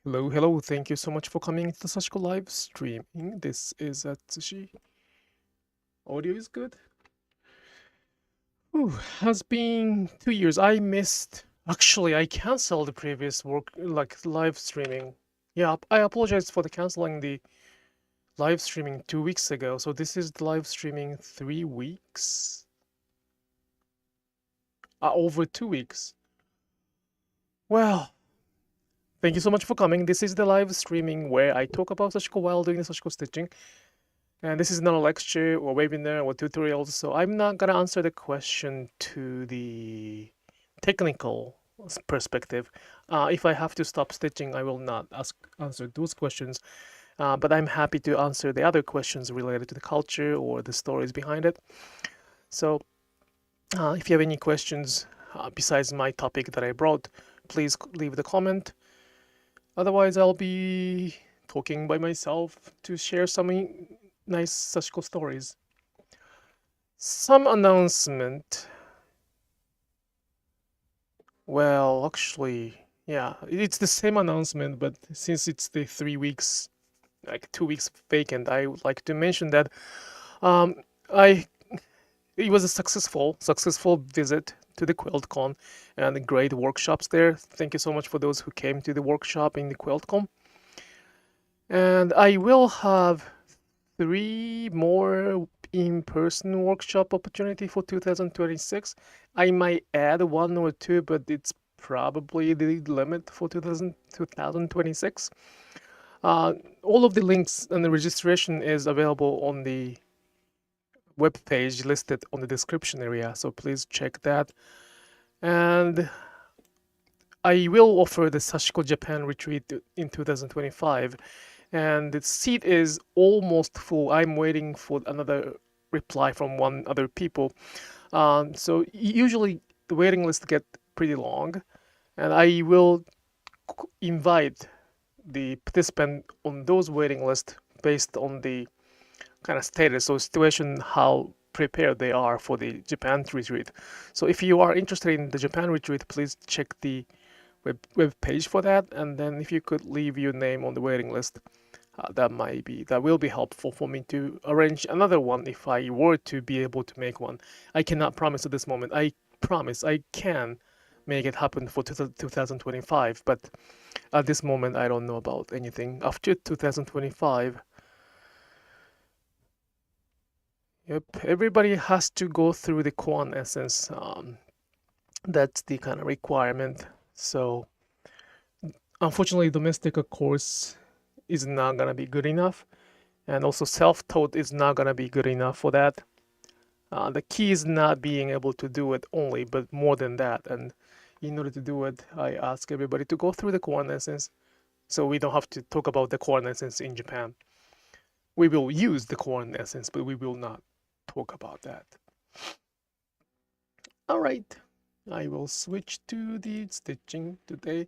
Hello. Thank you so much for coming to Sashiko Live Streaming. This is Atsushi. Audio is good. Has been 2 years. I missed. Actually, I canceled the previous work, like live streaming. Yeah, I apologize for the canceling the live streaming 2 weeks ago. So this is the live streaming 3 weeks. Over 2 weeks. Well, thank you so much for coming. This is the live streaming where I talk about Sashiko while doing the Sashiko stitching. And this is not a lecture or webinar or tutorial, so I'm not gonna answer the question to the technical perspective. If I have to stop stitching, I will not answer those questions. But I'm happy to answer the other questions related to the culture or the stories behind it. So if you have any questions besides my topic that I brought, please leave the comment. Otherwise, I'll be talking by myself to share some nice Sashiko stories. Some announcement. Well, actually, yeah, it's the same announcement, but since it's the 3 weeks, like 2 weeks vacant, I would like to mention that um, I it was a successful visit to the QuiltCon and the great workshops there. Thank you so much for those who came to the workshop in the QuiltCon. And I will have 3 more in-person workshop opportunity for 2026. I might add 1 or 2, but it's probably the limit for 2026. All of the links and the registration is available on the web page listed on the description area, so please check that. And I will offer the Sashiko Japan retreat in 2025, and the seat is almost full. I'm waiting for another reply from one other people. So usually the waiting list get pretty long, and I will invite the participant on those waiting lists based on the kind of status or situation, how prepared they are for the Japan retreat. So if you are interested in the Japan retreat, please check the web page for that, and then if you could leave your name on the waiting list, that will be helpful for me to arrange another one if I were to be able to make one. I cannot promise at this moment. I promise I can make it happen for 2025, but at this moment I don't know about anything after 2025. Yep, everybody has to go through the Koan essence. That's the kind of requirement. So unfortunately, Domestika course is not gonna be good enough, and also self-taught is not gonna be good enough for that. The key is not being able to do it only, but more than that. And in order to do it, I ask everybody to go through the Koan essence, so we don't have to talk about the Koan essence in Japan. We will use the Koan essence, but we will not talk about that. All right, I will switch to the stitching today.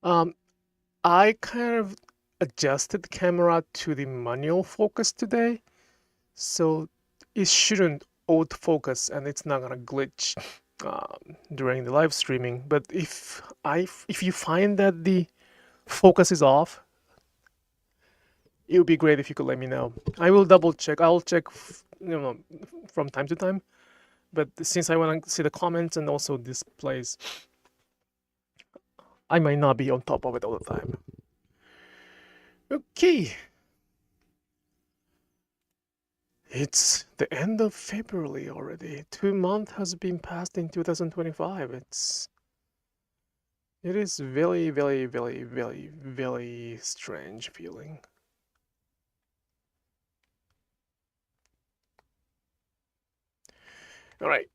I kind of adjusted the camera to the manual focus today, so it shouldn't autofocus and it's not gonna glitch during the live streaming. But if you find that the focus is off, it would be great if you could let me know. I will double check. I'll check, from time to time. But since I want to see the comments and also displays, I might not be on top of it all the time. Okay. It's the end of February already. 2 months has been passed in 2025. It is very, very, very, very, very strange feeling. All right.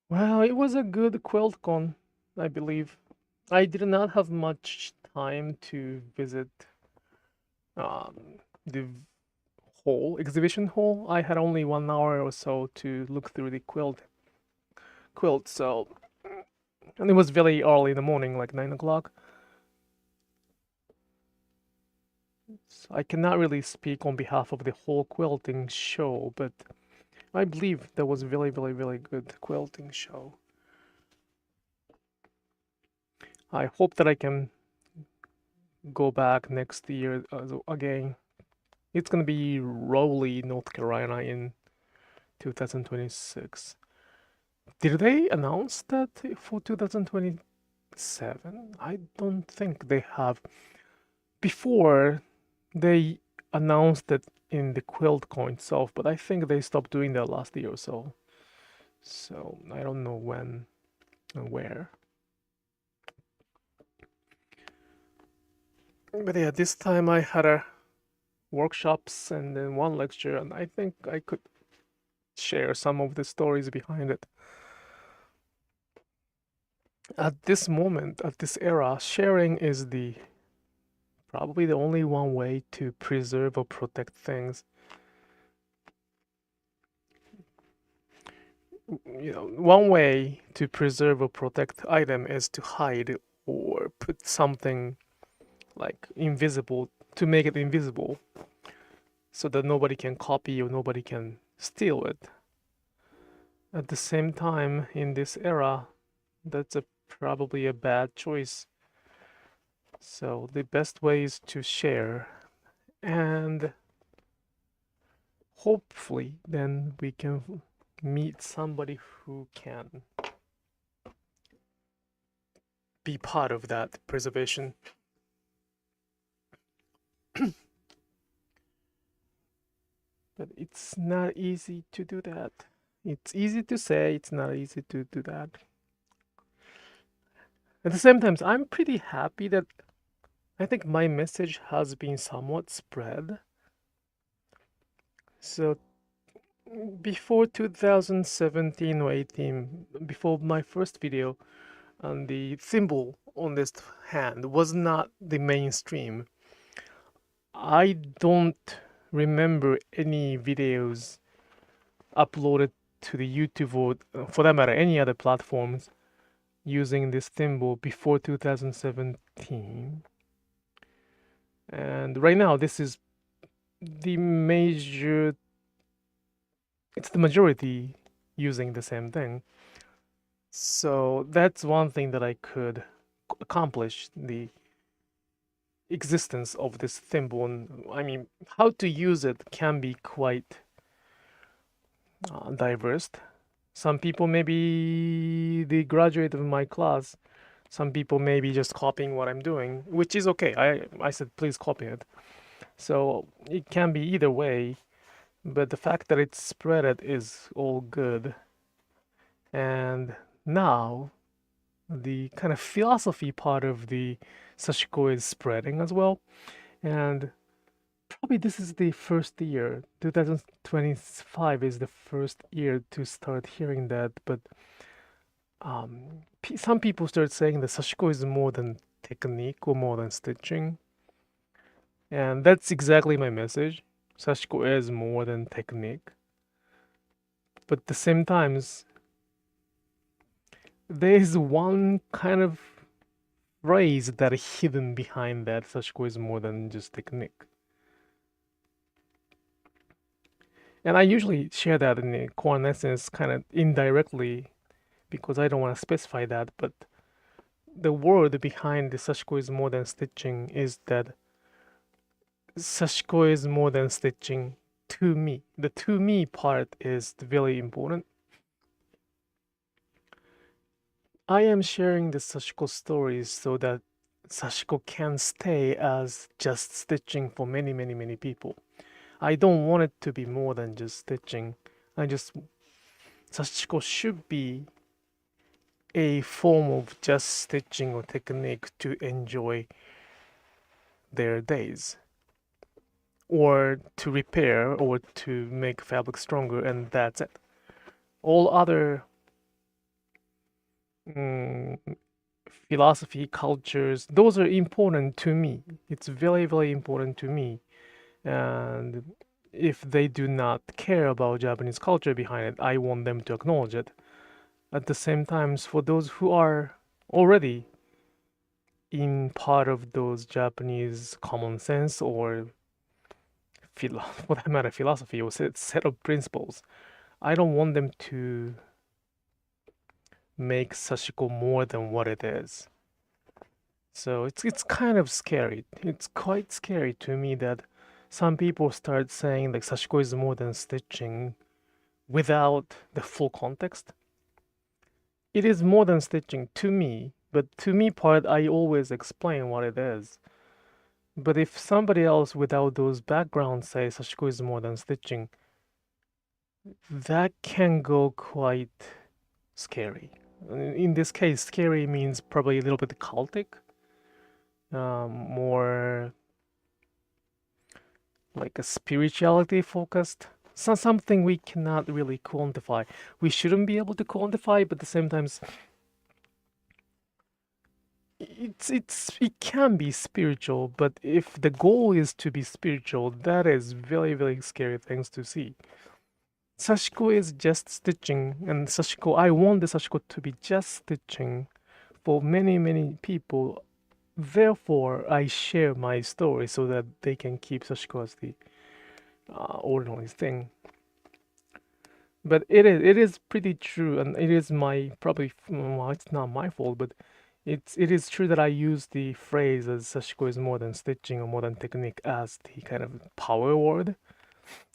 Well, it was a good QuiltCon, I believe. I did not have much time to visit the hall, exhibition hall. I had only 1 hour or so to look through the quilt. So, and it was very early in the morning, like 9 o'clock. So I cannot really speak on behalf of the whole quilting show, but I believe that was really, really, really good quilting show. I hope that I can go back next year again. It's gonna be Raleigh, North Carolina in 2026. Did they announce that for 2027? I don't think they have. Before, they announced it in the QuiltCon itself, but I think they stopped doing that last year or so. So I don't know when and where. But yeah, this time I had a workshops and then one lecture, and I think I could share some of the stories behind it. At this moment, at this era, sharing is probably the only one way to preserve or protect things. One way to preserve or protect item is to hide or put something like invisible, to make it invisible so that nobody can copy or nobody can steal it. At the same time, in this era, that's probably a bad choice. So the best way is to share, and hopefully then we can meet somebody who can be part of that preservation. But it's not easy to do that. It's easy to say, it's not easy to do that. At the same time, I'm pretty happy that I think my message has been somewhat spread. So before 2017 or 18, before my first video, and the thimble on this hand was not the mainstream. I don't remember any videos uploaded to the YouTube or, for that matter, any other platforms using this thimble before 2017. And right now, this is the it's the majority using the same thing. So that's one thing that I could accomplish, the existence of this thimble. And I mean, how to use it can be quite diverse. Some people may be the graduate of my class. Some people may be just copying what I'm doing, which is okay. I said, please copy it. So it can be either way, but the fact that it's spread it is all good. And now the kind of philosophy part of the Sashiko is spreading as well. And probably this is the first year, 2025 is the first year to start hearing that. But some people start saying that Sashiko is more than technique or more than stitching. And that's exactly my message. Sashiko is more than technique. But at the same times, there is one kind of phrase that is hidden behind that Sashiko is more than just technique. And I usually share that in the core essence kind of indirectly because I don't want to specify that, but the word behind the Sashiko is more than stitching is that Sashiko is more than stitching to me. The to me part is very important. I am sharing the Sashiko stories so that Sashiko can stay as just stitching for many, many, many people. I don't want it to be more than just stitching. Sashiko should be a form of just stitching or technique to enjoy their days, or to repair or to make fabric stronger, and that's it. All other philosophy, cultures, those are important to me. It's very, very important to me. And if they do not care about Japanese culture behind it, I want them to acknowledge it. At the same time, for those who are already in part of those Japanese common sense or for that matter philosophy or set of principles. I don't want them to make Sashiko more than what it is. So it's kind of scary. It's quite scary to me that some people start saying like Sashiko is more than stitching without the full context. It is more than stitching to me, but to me part I always explain what it is. But if somebody else without those backgrounds say Sashiko is more than stitching, that can go quite scary. In this case, scary means probably a little bit cultic, more like a spirituality focused. Something we cannot really quantify. We shouldn't be able to quantify, but at the same time, it can be spiritual. But if the goal is to be spiritual, that is very, very scary things to see. Sashiko is just stitching, and Sashiko, I want the Sashiko to be just stitching for many, many people. Therefore, I share my story so that they can keep Sashiko as the ordinary thing. But it is pretty true, and it is my probably well, it's not my fault, but it is true that I use the phrase as Sashiko is more than stitching or more than technique as the kind of power word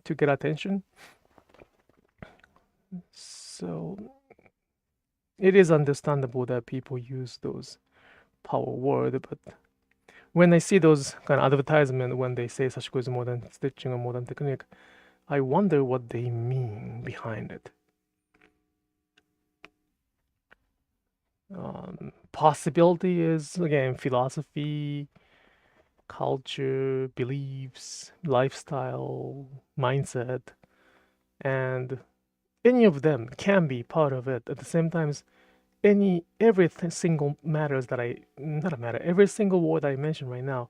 to get attention. So it is understandable that people use those power word, but when I see those kind of advertisement when they say Sashiko is more than stitching or more than technique, I wonder what they mean behind it. Possibility is again philosophy, culture, beliefs, lifestyle, mindset, and any of them can be part of it. At the same time, every single matters that every single word I mention right now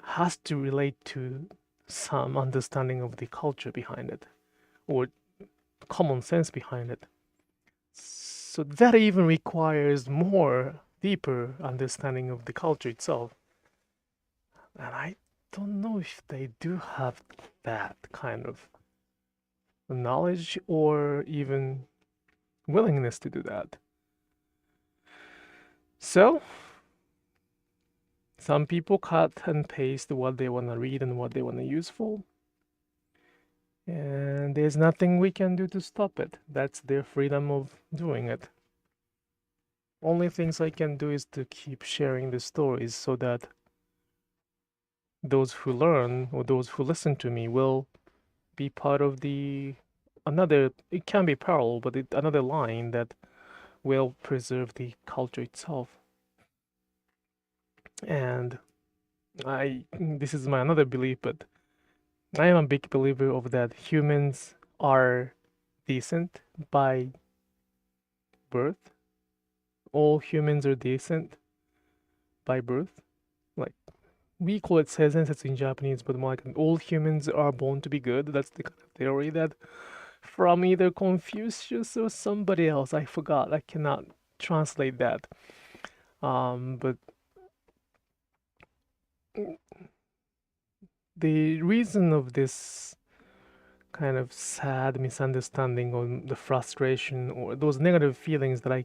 has to relate to some understanding of the culture behind it or common sense behind it. So that even requires more deeper understanding of the culture itself. And I don't know if they do have that kind of knowledge or even willingness to do that. So some people cut and paste what they want to read and what they want to use for. And there's nothing we can do to stop it. That's their freedom of doing it. Only things I can do is to keep sharing the stories so that those who learn or those who listen to me will be part of another, it can be parallel, but another line that will preserve the culture itself. And this is my another belief, but I am a big believer of that humans are decent by birth. All humans are decent by birth. Like we call it seizensetsu in Japanese, but more like all humans are born to be good. That's the kind of theory that from either Confucius or somebody else. I forgot. I cannot translate that. But the reason of this kind of sad misunderstanding or the frustration or those negative feelings that I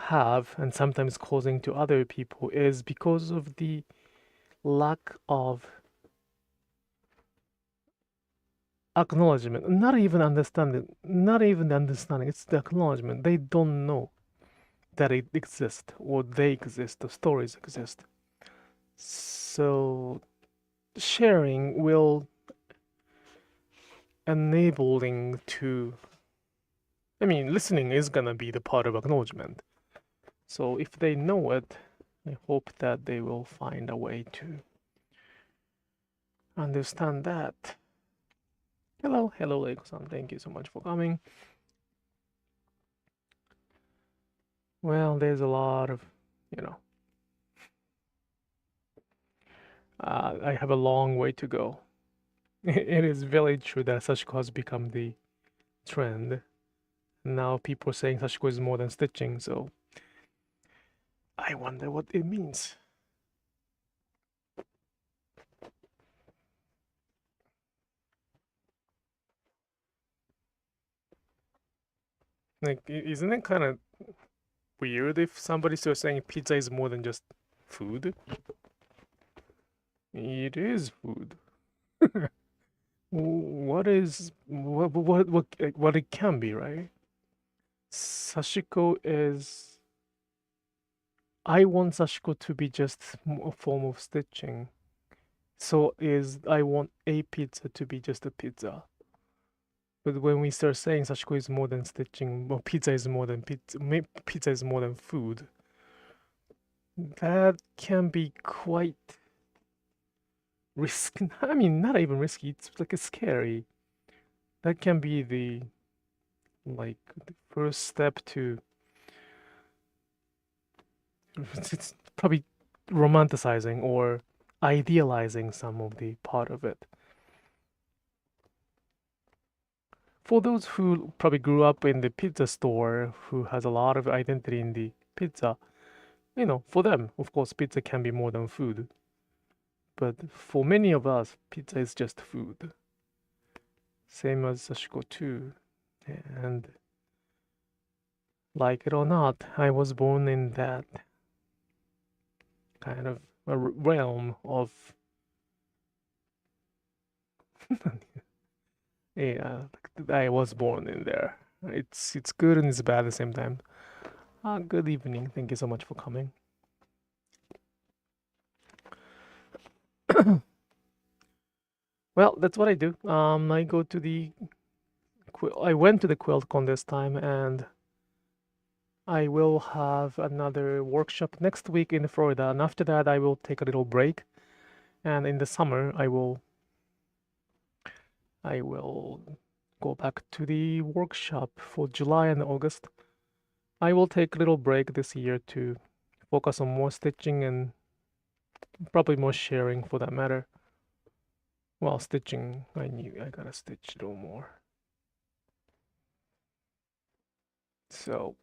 have and sometimes causing to other people is because of the lack of acknowledgement, not even understanding, it's the acknowledgement. They don't know that it exists or they exist, the stories exist. So sharing will enabling to, listening is gonna be the part of acknowledgement. So if they know it, I hope that they will find a way to understand that. Hello, Leiko-san. Thank you so much for coming. Well, there's a lot of, I have a long way to go. It is very true that Sashiko has become the trend. Now people are saying Sashiko is more than stitching, so I wonder what it means. Like, isn't it kind of weird if somebody starts saying pizza is more than just food? It is food. What it can be, right? Sashiko is. I want Sashiko to be just a form of stitching. So I want a pizza to be just a pizza. But when we start saying Sashiko is more than stitching, well, pizza is more than pizza is more than food, that can be quite risky. I mean, not even risky. It's like scary. That can be the first step to. It's probably romanticizing or idealizing some of the part of it. For those who probably grew up in the pizza store, who has a lot of identity in the pizza, for them, of course, pizza can be more than food. But for many of us, pizza is just food. Same as Sashiko too. And like it or not, I was born in that kind of a realm of yeah, I was born in there. It's good and it's bad at the same time. Good evening. Thank you so much for coming. Well, that's what I do. I go to the I went to the QuiltCon this time, and I will have another workshop next week in Florida, and after that I will take a little break, and in the summer I will go back to the workshop for July and August. I will take a little break this year to focus on more stitching and probably more sharing for that matter. Well, stitching, I gotta stitch a little more. So,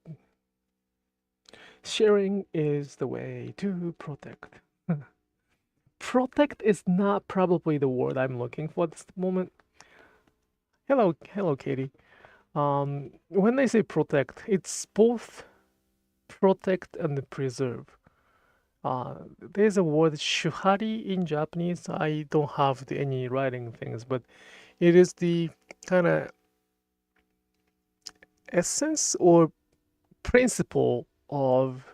sharing is the way to protect. Protect is not probably the word I'm looking for at this moment. Hello, Katie. When I say protect, it's both protect and preserve. There's a word shuhari in Japanese. I don't have any writing things, but it is the kind of essence or principle of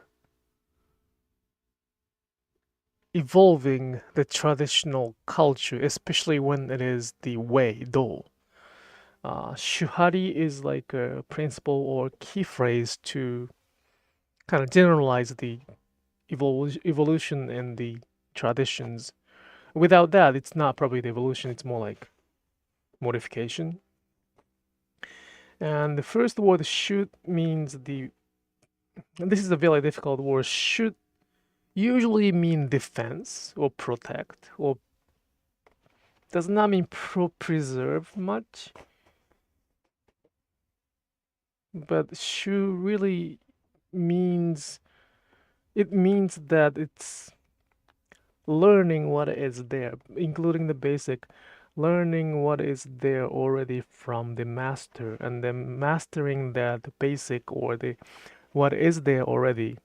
evolving the traditional culture, especially when it is the way, do. Shuhari is like a principle or key phrase to kind of generalize the evolution and the traditions. Without that, it's not probably the evolution, it's more like modification. And the first word should means this is a very difficult word, should usually mean defense or protect, or does not mean preserve much. But shu really means that it's learning what is there, including the basic, learning what is there already from the master, and then mastering that basic or the what is there already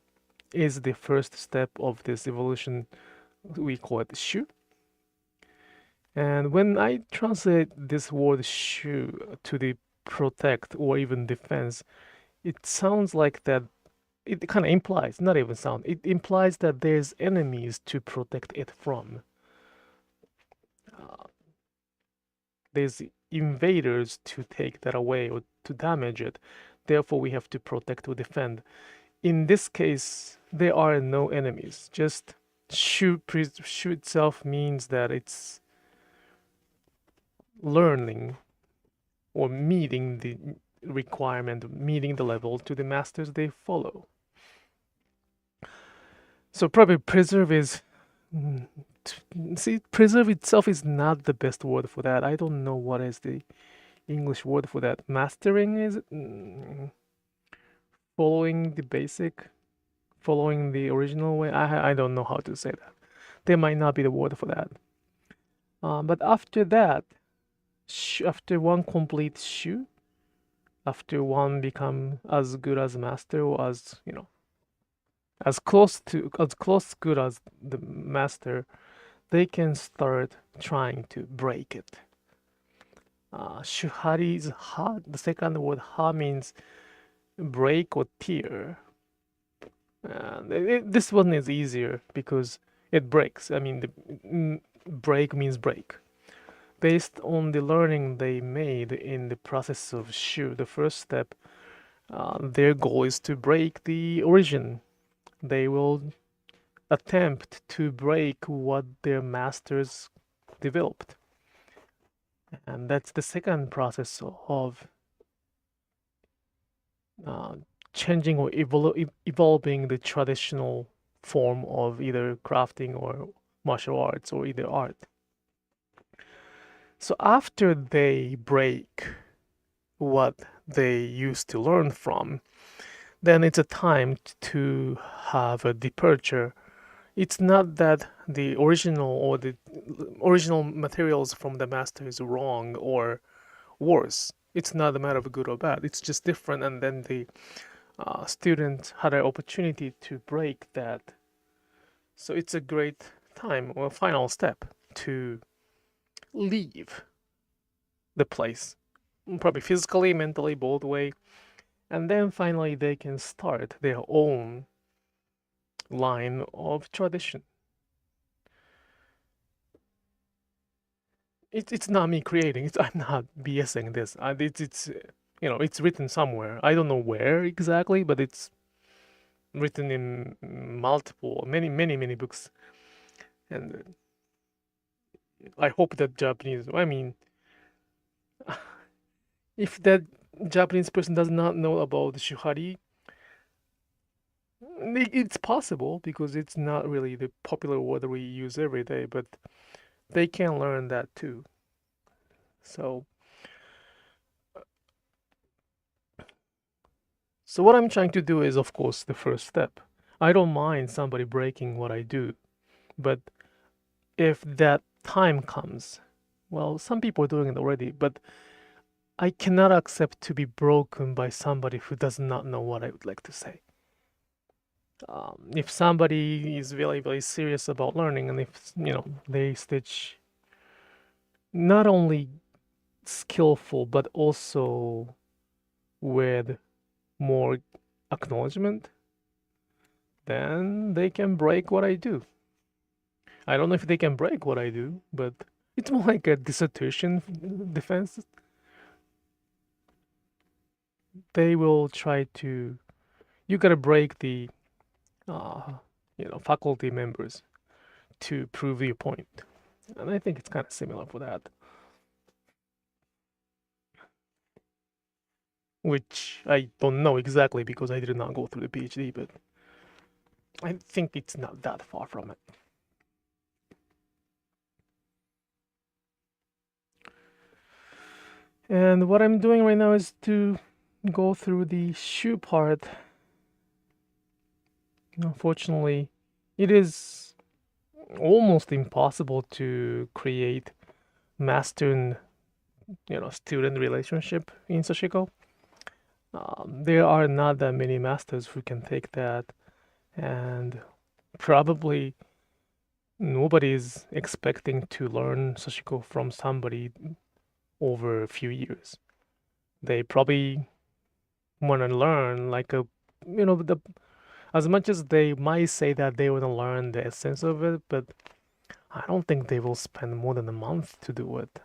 is the first step of this evolution. We call it shu. And when I translate this word shu to the protect or even defense, it sounds like that it kind of implies, not even sound, it implies that there's enemies to protect it from. There's invaders to take that away or to damage it. Therefore, we have to protect or defend. In this case, there are no enemies. Just shu itself means that it's learning or meeting the requirement, meeting the level to the masters they follow. So probably preserve is preserve itself is not the best word for that. I don't know what is the English word for that. Mastering is following the basic, following the original way. I don't know how to say that. There might not be the word for that. But after that, after one complete shu, after one become as good as master, or as as close good as the master, they can start trying to break it. Shuhari is ha. The second word ha means break or tear. And this one is easier because it breaks. I mean, the break means break. Based on the learning they made in the process of shu, the first step, their goal is to break the origin. They will attempt to break what their masters developed. And that's the second process of changing or evolving the traditional form of either crafting or martial arts or either art. So after they break what they used to learn from, then it's a time to have a departure. It's not that the original materials from the master is wrong or worse. It's not a matter of good or bad. It's just different, and then the student had an opportunity to break that. So it's a great time or final step to leave the place, probably physically, mentally, both way, and then finally they can start their own line of tradition. It's not me creating. I'm not BSing this. It's written somewhere. I don't know where exactly, but it's written in many books, and I hope that Japanese. I mean, if that Japanese person does not know about shuhari, it's possible because it's not really the popular word we use every day, but they can learn that too. So what I'm trying to do is, of course, the first step. I don't mind somebody breaking what I do, but if that time comes, well, some people are doing it already, but I cannot accept to be broken by somebody who does not know what I would like to say. If somebody is very, very serious about learning, and if they stitch not only skillful but also with more acknowledgement, then they can break what I do. I don't know if they can break what I do, but it's more like a dissertation defense. They will try to. You gotta break the, faculty members to prove your point, and I think it's kind of similar for that. Which I don't know exactly because I did not go through the PhD, but I think it's not that far from it. And what I'm doing right now is to go through the shu part. Unfortunately, it is almost impossible to create master and student relationship in Sashiko. There are not that many masters who can take that, and probably nobody is expecting to learn Sashiko from somebody over a few years. They probably want to learn like as much as they might say that they want to learn the essence of it, but I don't think they will spend more than a month to do it.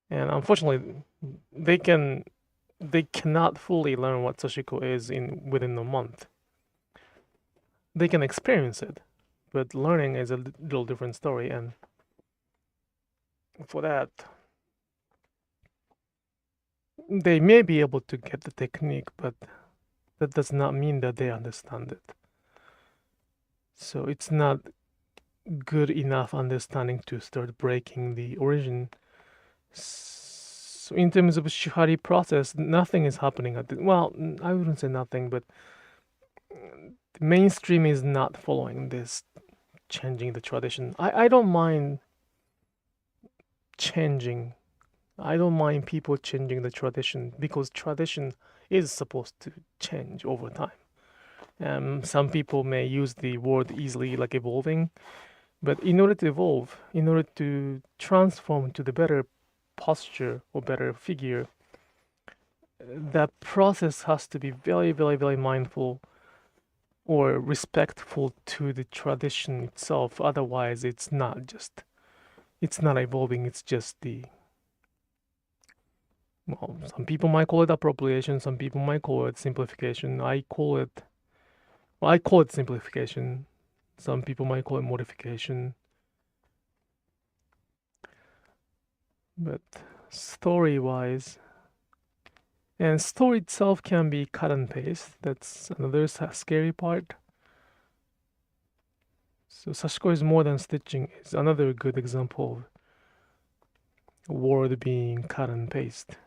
And unfortunately, they cannot fully learn what Sashiko is within a month. They can experience it, but learning is a little different story, and for that, they may be able to get the technique, but that does not mean that they understand it. So it's not good enough understanding to start breaking the origin. So in terms of shuhari process, nothing is happening at the, well, I wouldn't say nothing, but the mainstream is not following this, changing the tradition. I don't mind changing. I don't mind people changing the tradition because tradition is supposed to change over time. Some people may use the word easily, like evolving, but in order to evolve, in order to transform to the better posture or better figure, that process has to be very, very, very mindful or respectful to the tradition itself. Otherwise, it's not evolving, it's just the, well, some people might call it appropriation, some people might call it simplification. I call it simplification. Some people might call it modification. But story-wise, and story itself can be cut and paste. That's another scary part. So Sashiko is more than stitching is another good example of word being cut and paste.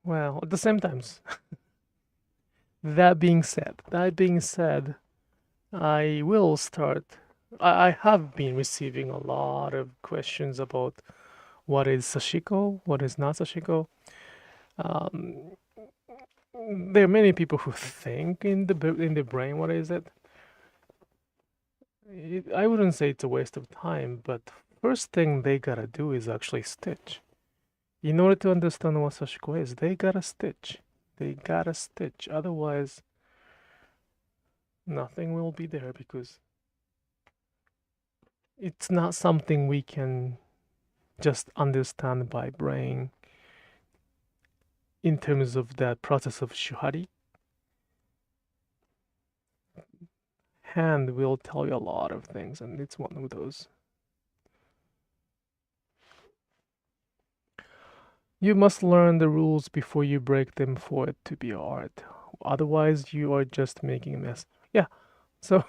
Well, at the same times, that being said, I will start. I have been receiving a lot of questions about what is Sashiko, what is not Sashiko. There are many people who think in the brain, what is it? I wouldn't say it's a waste of time, but first thing they gotta do is actually stitch. In order to understand what Sashiko is, they gotta stitch. Otherwise, nothing will be there because it's not something we can just understand by brain in terms of that process of shuhari. Hand will tell you a lot of things, and it's one of those. You must learn the rules before you break them for it to be art. Otherwise, you are just making a mess. Yeah. So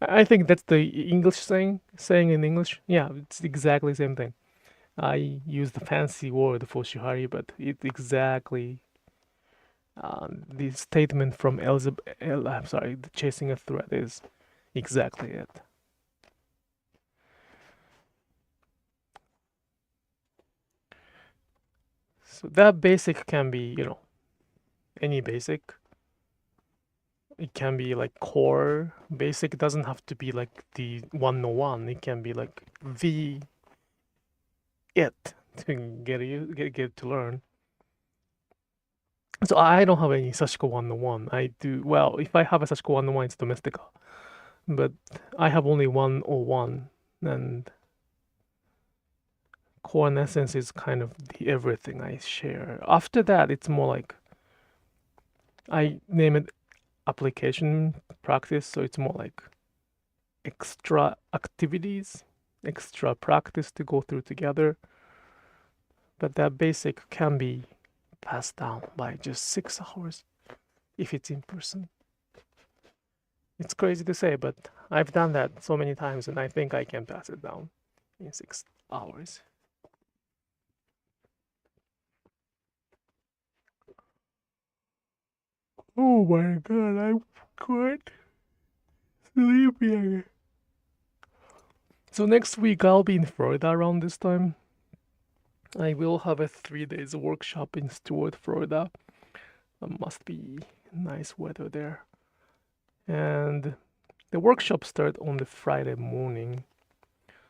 I think that's the English saying in English. Yeah, it's exactly the same thing. I use the fancy word for shuhari, but it's exactly the statement from I'm sorry, the chasing a thread is exactly it. So that basic can be, any basic. It can be like core basic. It doesn't have to be like the 101. It can be like it to get to learn. So I don't have any Sashiko 101. I do, well, if I have a Sashiko 101, it's Domestika. But I have only 101, and core and essence is kind of the everything I share. After that, it's more like I name it application practice, so it's more like extra activities, extra practice to go through together. But that basic can be passed down by just 6 hours if it's in person. It's crazy to say, but I've done that so many times, and I think I can pass it down in 6 hours. Oh my god, I'm quite sleepy. So next week I'll be in Florida around this time. I will have a 3 days workshop in Stewart, Florida. Must be nice weather there. And the workshop starts on the Friday morning.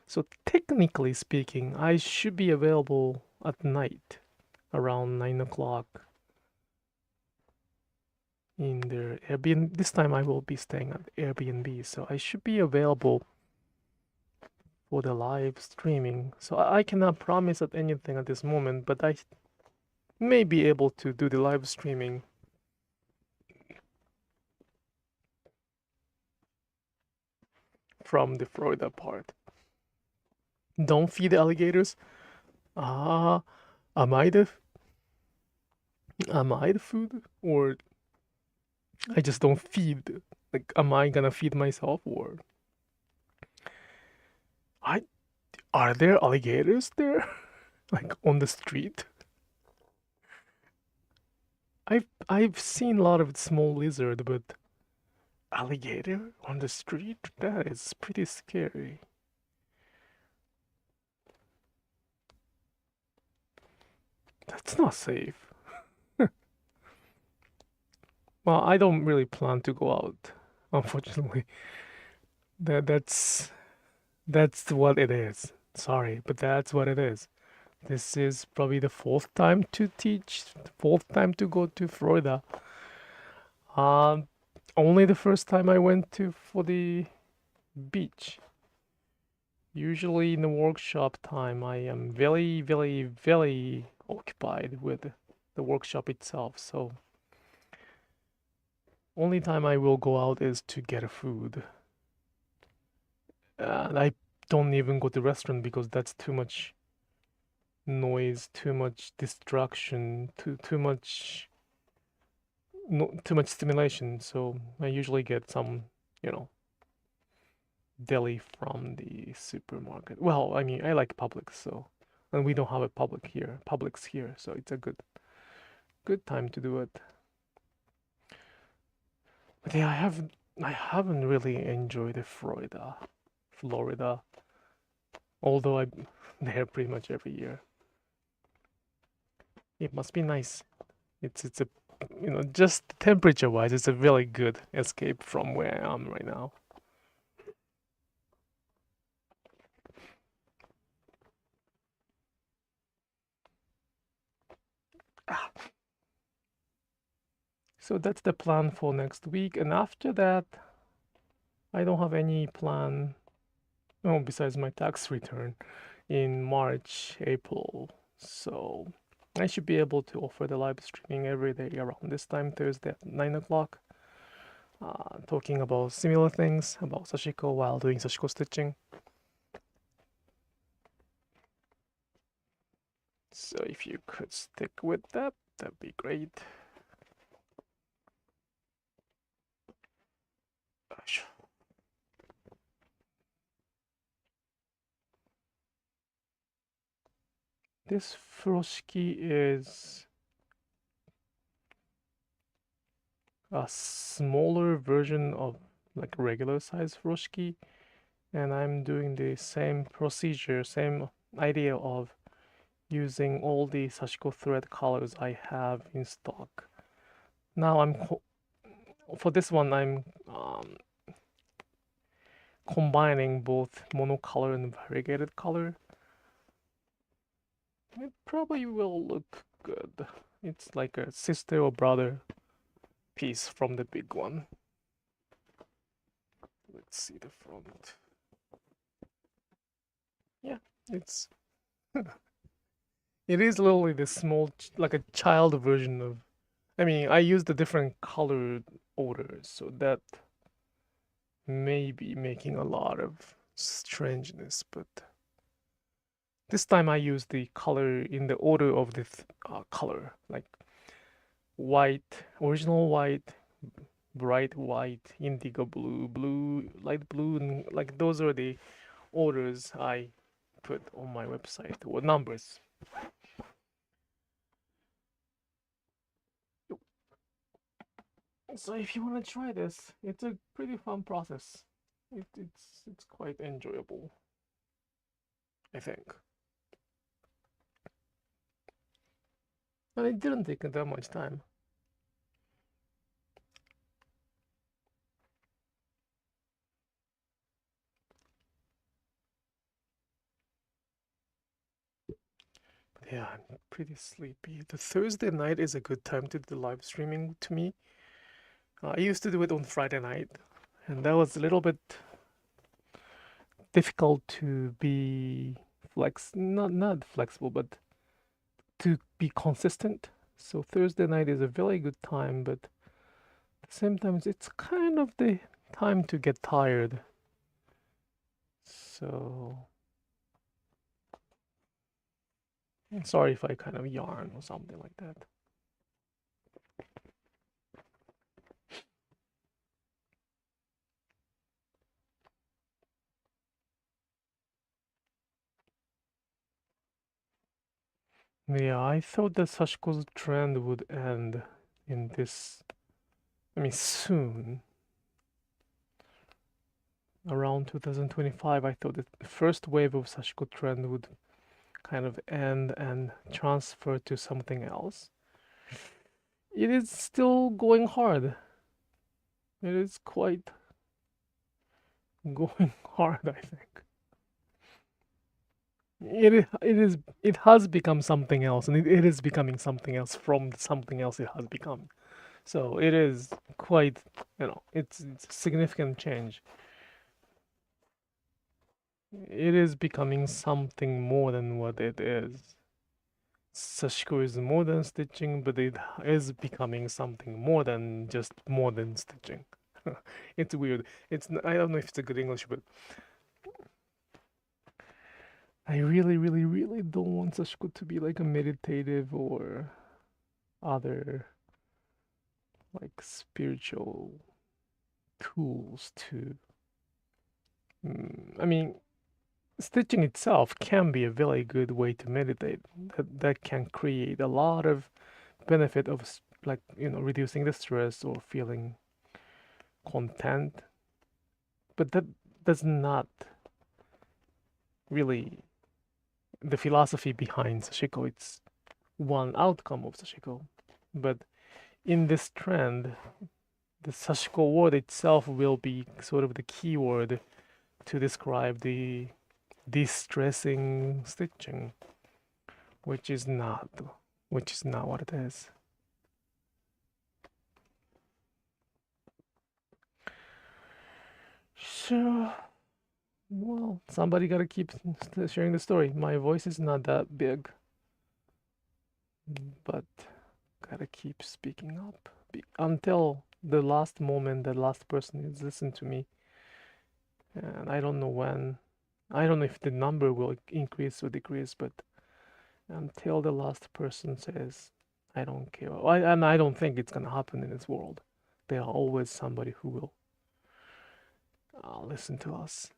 So technically speaking, I should be available at night around 9 o'clock in their Airbnb. This time I will be staying at Airbnb, so I should be available for the live streaming. So I cannot promise at anything at this moment, but I may be able to do the live streaming from the Florida part. Don't feed the alligators. Am I the food, or I just don't feed Like, am I gonna feed myself, or are there alligators there? Like on the street? I've seen a lot of small lizard, but alligator on the street? That is pretty scary. That's not safe. Well, I don't really plan to go out, unfortunately. That's what it is. Sorry, but that's what it is. This is probably the fourth time to teach, fourth time to go to Florida. Only the first time I went to for the beach. Usually in the workshop time, I am very, very, very occupied with the workshop itself. So only time I will go out is to get a food. And I don't even go to restaurant because that's too much noise, too much distraction, too much no, too much stimulation. So I usually get some, you know, deli from the supermarket. Well, I mean, I like Publix, so and we don't have a Publix here, so it's a good time to do it. But yeah, I haven't really enjoyed the Florida, although I'm there pretty much every year. It must be nice. It's a just temperature wise, it's a really good escape from where I am right now. Ah. So that's the plan for next week, and after that, I don't have any plan, besides my tax return in March, April. So I should be able to offer the live streaming every day around this time, Thursday at 9 o'clock, talking about similar things about Sashiko while doing Sashiko stitching. So if you could stick with that, that'd be great. This furoshiki is a smaller version of like regular size furoshiki, and I'm doing the same procedure, same idea of using all the Sashiko thread colors I have in stock. Now for this one I'm combining both monocolor and variegated color. It probably will look good. It's like a sister or brother piece from the big one. Let's see the front. Yeah, it's it is literally the small, like a child version of. I mean, I used a different color orders, so that may be making a lot of strangeness. But this time I used the color in the order of the color, like white, original white, bright white, indigo blue, blue, light blue, and like those are the orders I put on my website, or numbers. So if you want to try this, it's a pretty fun process. It's quite enjoyable, I think. And it didn't take that much time. But yeah, I'm pretty sleepy. The Thursday night is a good time to do the live streaming to me. I used to do it on Friday night, and that was a little bit difficult to be not flexible, but to be consistent. So Thursday night is a very good time, but at the same time it's kind of the time to get tired. So sorry if I kind of yarn or something like that. Yeah, I thought that Sashiko's trend would end in this, soon. Around 2025, I thought that the first wave of Sashiko trend would kind of end and transfer to something else. It is still going hard. It is quite going hard, I think. It has become something else, and it is becoming something else from something else it has become. So it is quite, it's a significant change. It is becoming something more than what it is. Sashiko is more than stitching, but it is becoming something more than just more than stitching. It's weird. I don't know if it's a good English, but I really, really, really don't want Sashiko to be like a meditative or other like spiritual tools to. I mean, stitching itself can be a very good way to meditate. That can create a lot of benefit of like reducing the stress or feeling content, but that does not really the philosophy behind Sashiko. It's one outcome of Sashiko, but in this trend, the Sashiko word itself will be sort of the key word to describe the distressing stitching, which is not what it is. So, well, somebody gotta keep sharing the story. My voice is not that big, but gotta keep speaking up until the last moment the last person is listening to me. And I don't know when. I don't know if the number will increase or decrease, but until the last person says, I don't care. And I don't think it's gonna happen in this world. There are always somebody who will listen to us.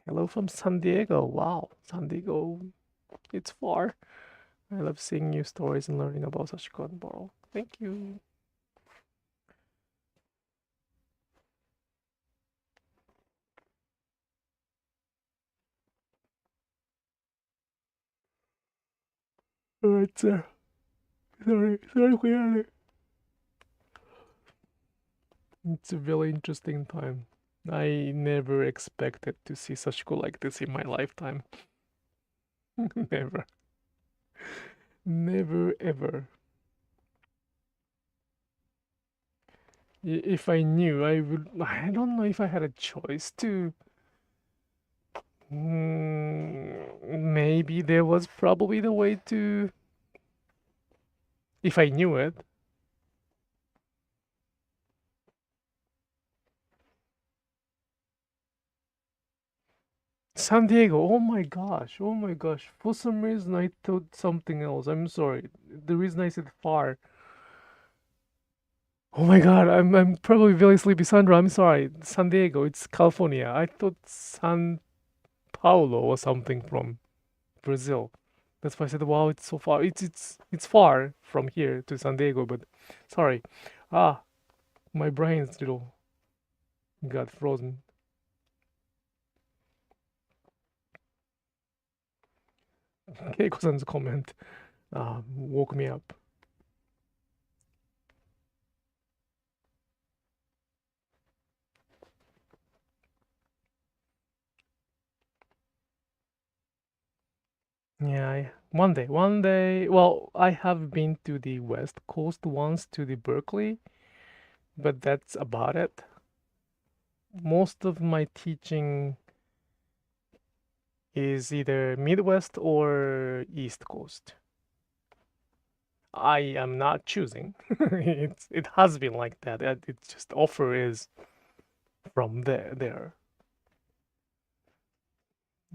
Hello from San Diego. Wow, San Diego, it's far. I love seeing new stories and learning about Sashiko and Boro. Thank you. Alright, sir. Sorry for yelling. It's a really interesting time. I never expected to see Sashiko like this in my lifetime. Never. Never ever. If I knew, I don't know if I had a choice to. Maybe there was probably the way to. If I knew it. San Diego, oh my gosh, oh my gosh. For some reason, I thought something else. I'm sorry. The reason I said far. Oh my god, I'm probably very sleepy, Sandra. I'm sorry. San Diego, it's California. I thought San Paulo or something from Brazil. That's why I said, wow, it's so far. It's far from here to San Diego, but sorry. My brain's little got frozen. Keiko-san's comment woke me up. Yeah, one day. Well, I have been to the West Coast once to the Berkeley, but that's about it. Most of my teaching is either Midwest or East Coast. I am not choosing. It has been like that. It's just offer is from there.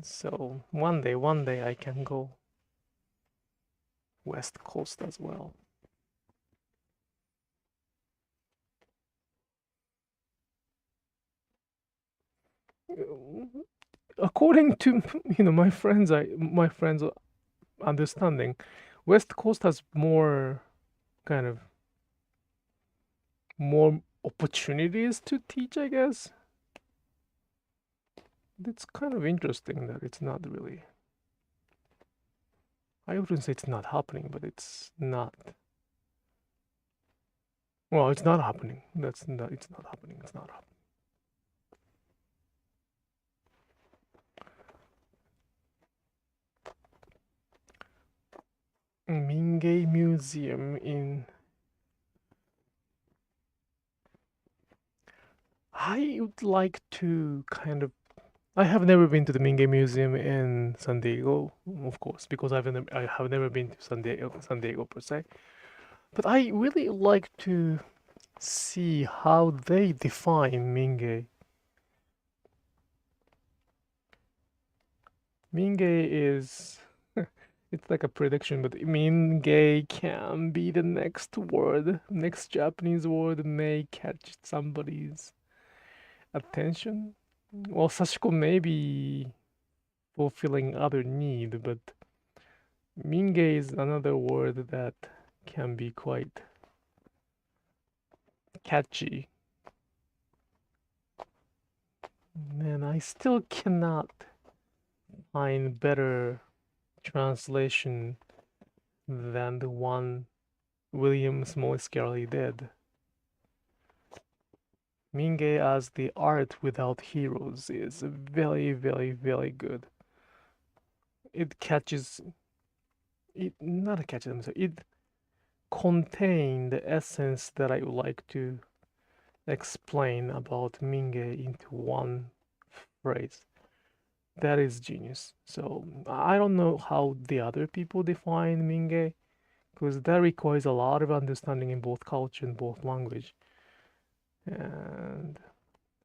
So one day I can go West Coast as well. According to my friends, understanding. West Coast has more kind of more opportunities to teach, I guess. It's kind of interesting that it's not really. I wouldn't say it's not happening, but it's not. Well, it's not happening. That's not. It's not happening. It's not happening. Mingei Museum in. I would like to kind of. I have never been to the Mingei Museum in San Diego, of course, because I have never been to San Diego per se. But I really like to see how they define Mingei. Mingei is it's like a prediction, but Mingei can be the next word. Next Japanese word may catch somebody's attention. Well, Sashiko may be fulfilling other need, but Mingei is another word that can be quite catchy. Man, I still cannot find better translation than the one William Smolsky did. Mingei as the art without heroes is very, very, very good. It catches it not catches them, so it contained the essence that I would like to explain about Mingei into one phrase. That is genius. So I don't know how the other people define Mingei, because that requires a lot of understanding in both culture and both language. And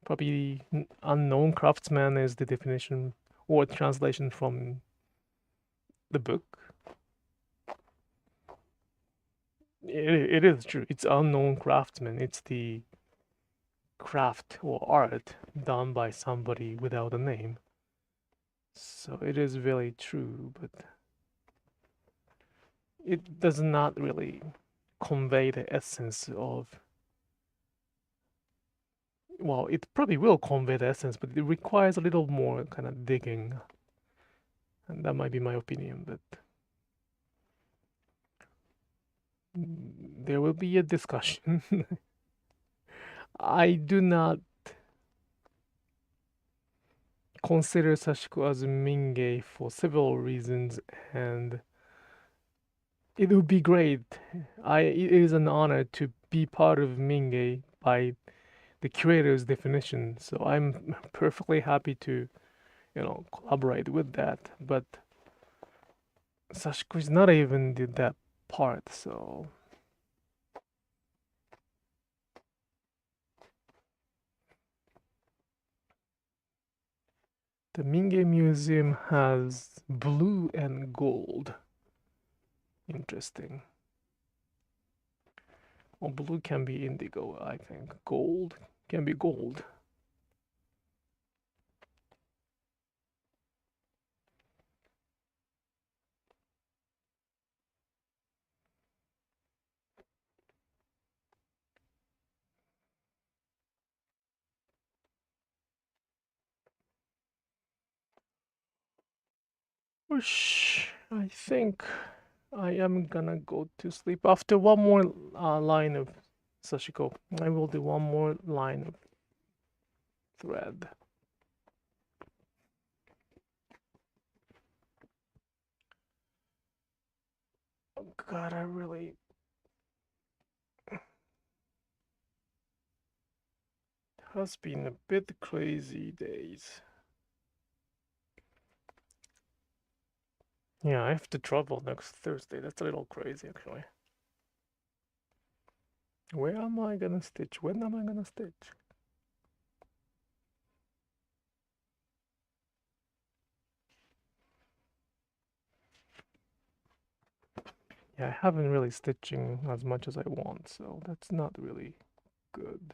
probably unknown craftsman is the definition or translation from the book. It is true. It's unknown craftsman. It's the craft or art done by somebody without a name. So it is very true, but it does not really convey the essence of. Well, it probably will convey the essence, but it requires a little more kind of digging. And that might be my opinion, but there will be a discussion. I do not consider Sashiko as Mingei for several reasons, and it would be great. It is an honor to be part of Mingei by the curator's definition. So I'm perfectly happy to, collaborate with that. But Sashiko is not even did that part, so. The Mingei Museum has blue and gold. Interesting. Well, blue can be indigo, I think. Gold can be gold. Whoosh. I think I am gonna go to sleep after one more line of Sashiko. I will do one more line of thread. Oh God, I really. It has been a bit crazy days. Yeah, I have to travel next Thursday. That's a little crazy, actually. Where am I gonna stitch? When am I gonna stitch? Yeah, I haven't really stitching as much as I want, so that's not really good.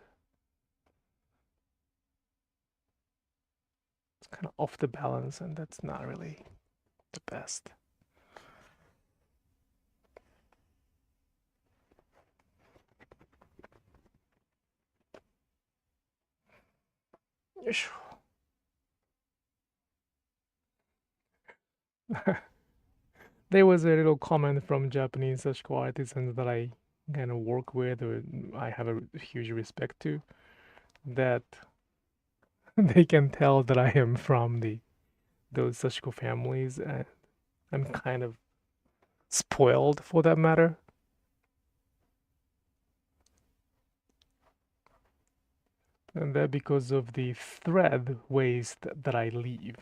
It's kind of off the balance, and that's not really the best. よいしょ。There was a little comment from Japanese Sashiko artisans that I kind of work with, or I have a huge respect to, that they can tell that I am from those Sashiko families, and I'm kind of spoiled for that matter. And that because of the thread waste that I leave.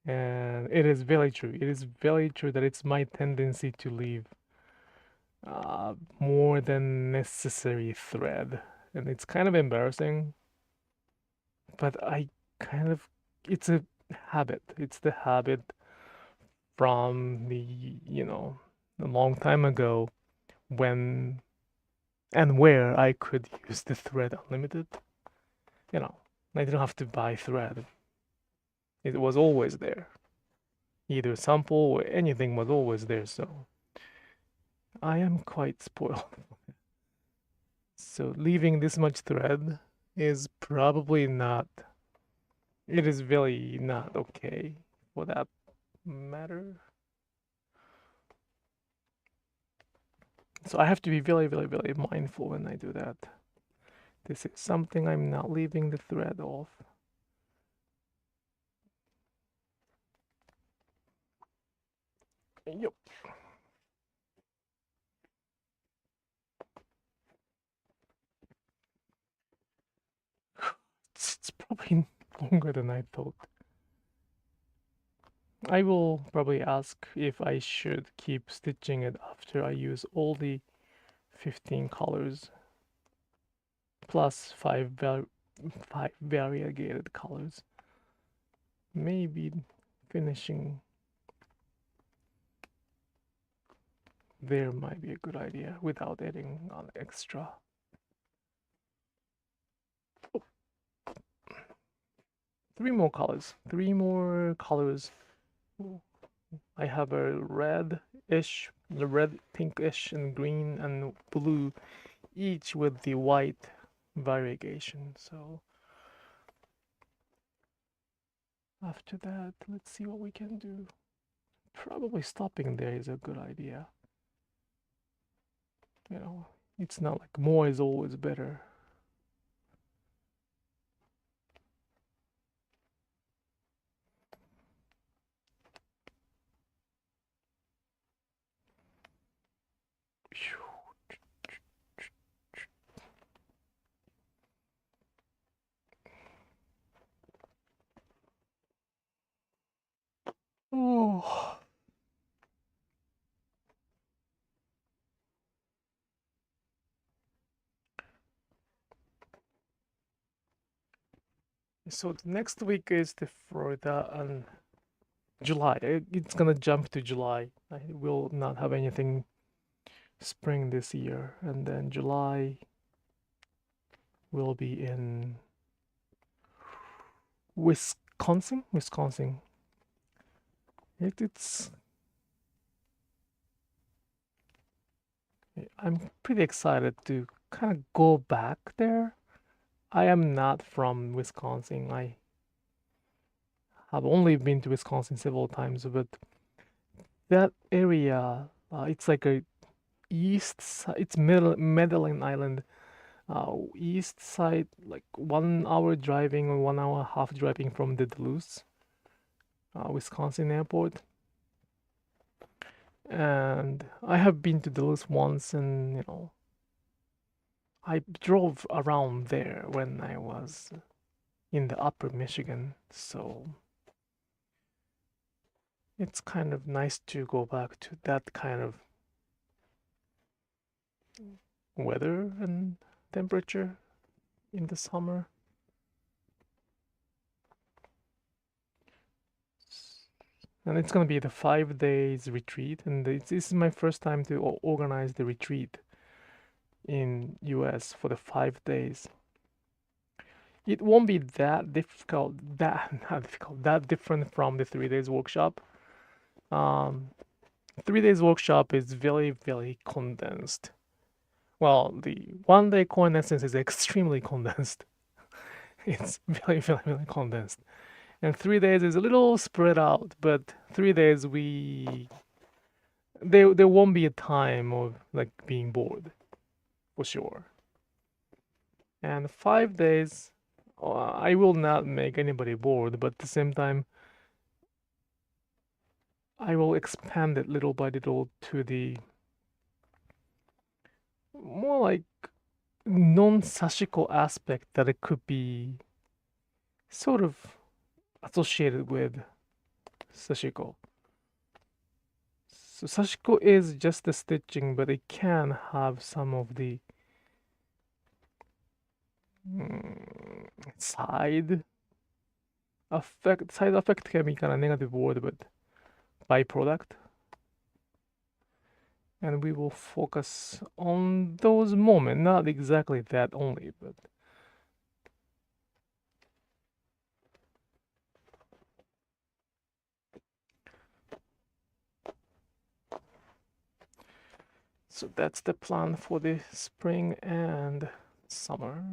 And it is very true. It is very true that it's my tendency to leave more than necessary thread. And it's kind of embarrassing, but it's a habit. It's the habit from a long time ago when and where I could use the thread unlimited. I didn't have to buy thread. It was always there. Either sample or anything was always there, so I am quite spoiled. So leaving this much thread is probably not, it is really not okay for that matter. So I have to be very, very, very mindful when I do that. This is something I'm not leaving the thread off. Yep. It's probably longer than I thought. I will probably ask if I should keep stitching it after I use all the 15 colors plus 5 variegated colors. Maybe finishing there might be a good idea without adding on extra. Oh. 3 more colors. I have a red-ish, the red, pinkish, and green and blue, each with the white variegation. So after that, let's see what we can do. Probably stopping there is a good idea. It's not like more is always better. Oh. So the next week is the Florida and July. It's gonna jump to July. I will not have anything spring this year, and then July will be in Wisconsin. I'm pretty excited to kind of go back there. I am not from Wisconsin. I have only been to Wisconsin several times, but that area, it's like a east side, it's Medellin Island, east side, like 1 hour driving or 1 hour and a half driving from the Duluth, Wisconsin airport. And I have been to Duluth once, and I drove around there when I was in the upper Michigan, so it's kind of nice to go back to that kind of weather and temperature in the summer. And it's gonna be the 5 days retreat, and this is my first time to organize the retreat in US for the 5 days. It won't be that difficult, that different from the 3 days workshop. 3 days workshop is very, very condensed. Well, the 1 day core essence is extremely condensed. it's very condensed. And 3 days is a little spread out, but 3 days there won't be a time of like being bored, for sure. And 5 days, I will not make anybody bored, but at the same time, I will expand it little by little to the more like non-Sashiko aspect that it could be sort of associated with Sashiko. So Sashiko is just the stitching, but it can have some of the side effect. Side effect can be kind of negative word, but byproduct. And we will focus on those moments, not exactly that only, but so that's the plan for the spring and summer.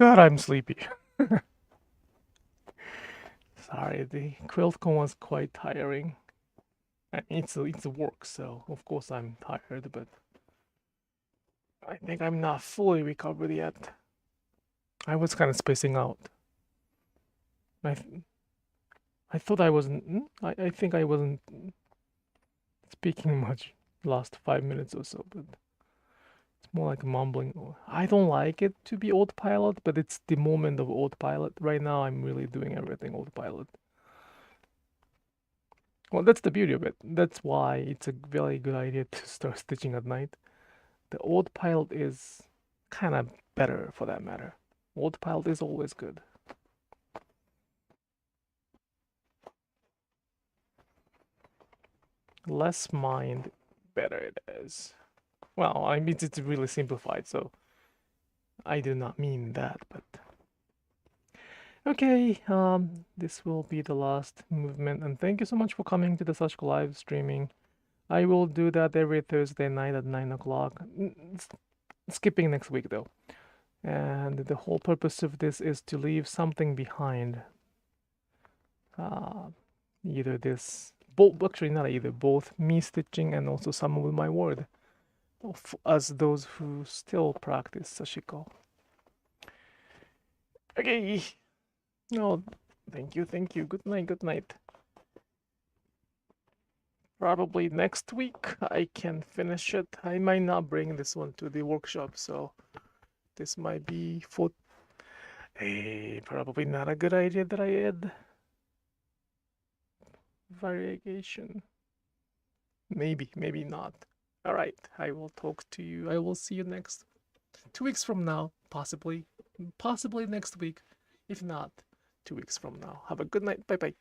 God, I'm sleepy. Sorry, the QuiltCon was quite tiring. I mean, it's a work, so of course I'm tired, but I think I'm not fully recovered yet. I was kind of spacing out. I thought I wasn't. I think I wasn't speaking much last 5 minutes or so, but it's more like mumbling. I don't like it to be autopilot, but it's the moment of autopilot. Right now, I'm really doing everything autopilot. Well, that's the beauty of it. That's why it's a very good idea to start stitching at night. The autopilot is kind of better for that matter. Autopilot is always good. Less mind, better it is. Well, I mean, it's really simplified, so I do not mean that, but okay, this will be the last movement, and thank you so much for coming to the Sashiko Live Streaming. I will do that every Thursday night at 9 o'clock, skipping next week though. And the whole purpose of this is to leave something behind. Either this, actually not either, both me stitching and also some of my word, as those who still practice Sashiko. Okay. No, thank you. Good night. Probably next week I can finish it. I might not bring this one to the workshop, so this might be for probably not a good idea that I add variegation. Maybe not. All right, I will talk to you. I will see you next 2 weeks from now, possibly next week. If not, 2 weeks from now. Have a good night. Bye bye.